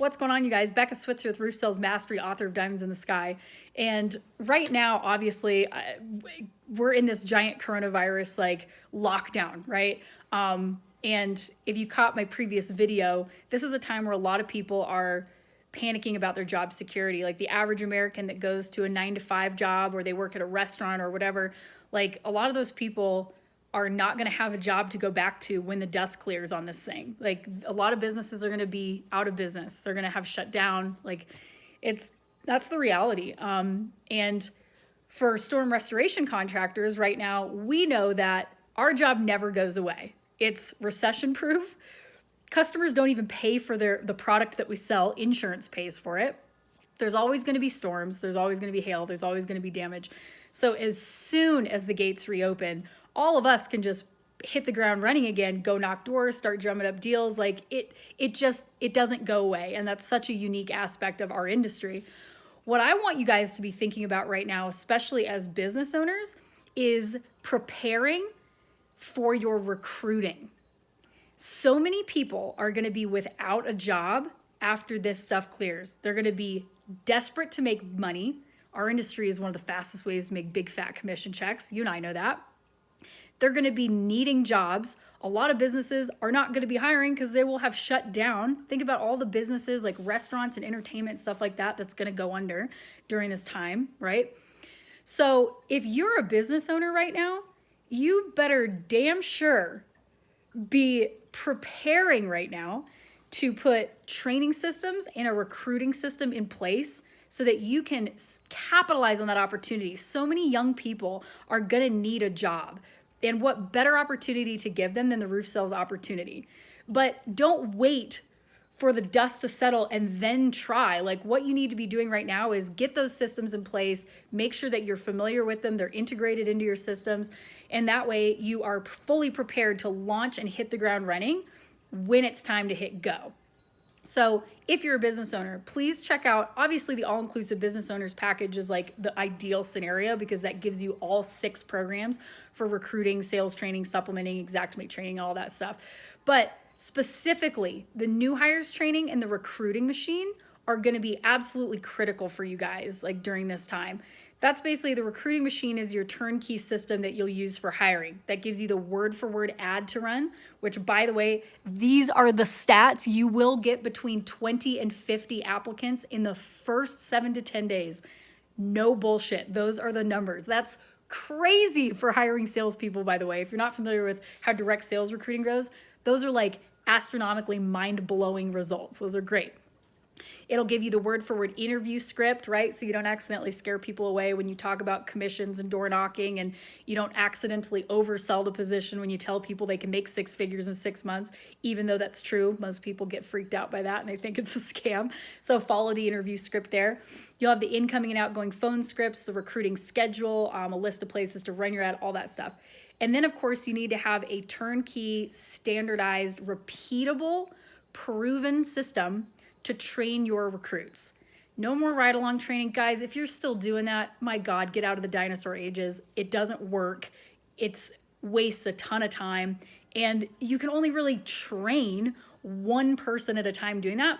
What's going on, you guys? Becca Switzer with Roof Sales Mastery, author of Diamonds in the Sky. And right now, obviously, we're in this giant coronavirus lockdown, right? And if you caught my previous video, this is a time where a lot of people are panicking about their job security. Like the average American that goes to a 9-to-5 job, or they work at a restaurant or whatever, like a lot of those people are not going to have a job to go back to when the dust clears on this thing. Like a lot of businesses are going to be out of business. They're going to have shut down. That's the reality. And for storm restoration contractors right now, we know that our job never goes away. It's recession proof. Customers don't even pay for the product that we sell. Insurance pays for it. There's always going to be storms. There's always going to be hail. There's always going to be damage. So as soon as the gates reopen, all of us can just hit the ground running again, go knock doors, start drumming up deals. Like it doesn't go away. And that's such a unique aspect of our industry. What I want you guys to be thinking about right now, especially as business owners, is preparing for your recruiting. So many people are going to be without a job after this stuff clears. They're going to be desperate to make money. Our industry is one of the fastest ways to make big fat commission checks. You and I know that. They're going to be needing jobs. A lot of businesses are not going to be hiring because they will have shut down. Think about all the businesses like restaurants and entertainment, stuff like that, that's going to go under during this time, right? So if you're a business owner right now, you better damn sure be preparing right now to put training systems and a recruiting system in place so that you can capitalize on that opportunity. So many young people are going to need a job. And what better opportunity to give them than the roof sales opportunity? But don't wait for the dust to settle and then try. Like what you need to be doing right now is get those systems in place, make sure that you're familiar with them, they're integrated into your systems, and that way you are fully prepared to launch and hit the ground running when it's time to hit go. So if you're a business owner, please check out, obviously the all-inclusive business owners package is like the ideal scenario because that gives you all 6 programs for recruiting, sales training, supplementing, Xactimate training, all that stuff. But specifically, the new hires training and the recruiting machine are going to be absolutely critical for you guys like during this time. That's basically the recruiting machine is your turnkey system that you'll use for hiring. That gives you the word-for-word ad to run, which by the way, these are the stats. You will get between 20 and 50 applicants in the first 7 to 10 days. No bullshit. Those are the numbers. That's crazy for hiring salespeople, by the way. If you're not familiar with how direct sales recruiting goes, those are like astronomically mind-blowing results. Those are great. It'll give you the word-for-word interview script, right? So you don't accidentally scare people away when you talk about commissions and door knocking, and you don't accidentally oversell the position when you tell people they can make 6 figures in 6 months, even though that's true. Most people get freaked out by that and they think it's a scam. So follow the interview script there. You'll have the incoming and outgoing phone scripts, the recruiting schedule, a list of places to run your ad, all that stuff. And then, of course, you need to have a turnkey, standardized, repeatable, proven system to train your recruits. No more ride-along training. Guys, if you're still doing that, my God, get out of the dinosaur ages. It doesn't work. It wastes a ton of time. And you can only really train one person at a time doing that.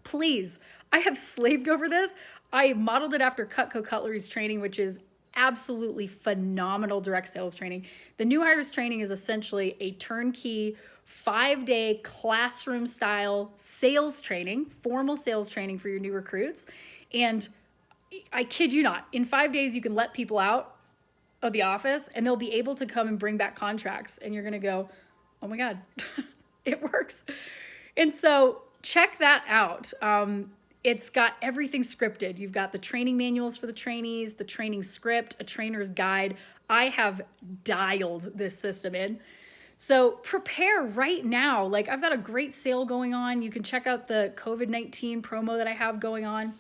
Please, I have slaved over this. I modeled it after Cutco Cutlery's training, which is absolutely phenomenal direct sales training. The new hires training is essentially a turnkey 5-day classroom style sales training, formal sales training for your new recruits. And I kid you not, in 5 days, you can let people out of the office and they'll be able to come and bring back contracts. And you're going to go, oh my God, it works. And so check that out. It's got everything scripted. You've got the training manuals for the trainees, the training script, a trainer's guide. I have dialed this system in. So prepare right now. Like I've got a great sale going on. You can check out the COVID-19 promo that I have going on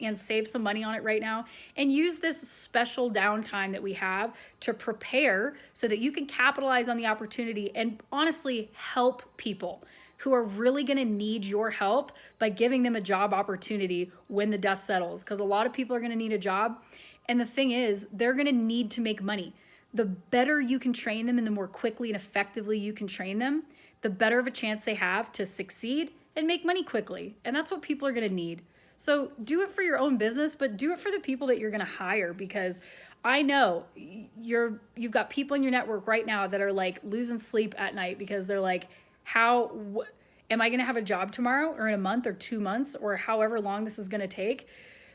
and save some money on it right now. And use this special downtime that we have to prepare so that you can capitalize on the opportunity and honestly help people who are really going to need your help by giving them a job opportunity when the dust settles. Because a lot of people are going to need a job. And the thing is, they're going to need to make money. The better you can train them and the more quickly and effectively you can train them, the better of a chance they have to succeed and make money quickly. And that's what people are going to need. So do it for your own business, but do it for the people that you're going to hire, because I know you've got people in your network right now that are like losing sleep at night because they're like, am I going to have a job tomorrow or in a month or 2 months or however long this is going to take?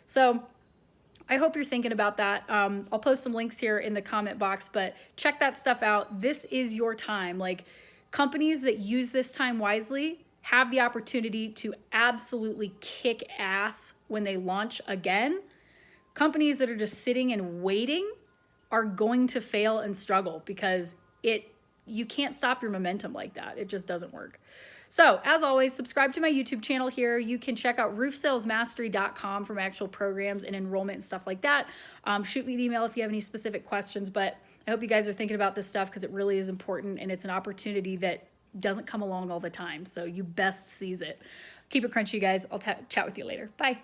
So I hope you're thinking about that. I'll post some links here in the comment box, but check that stuff out. This is your time. Like, companies that use this time wisely have the opportunity to absolutely kick ass when they launch again. Companies that are just sitting and waiting are going to fail and struggle, because you can't stop your momentum like that. It just doesn't work. So as always, subscribe to my YouTube channel here. You can check out roofsalesmastery.com for my actual programs and enrollment and stuff like that. Shoot me an email if you have any specific questions, but I hope you guys are thinking about this stuff, because it really is important, and it's an opportunity that doesn't come along all the time. So you best seize it. Keep it crunchy, guys. I'll chat with you later. Bye.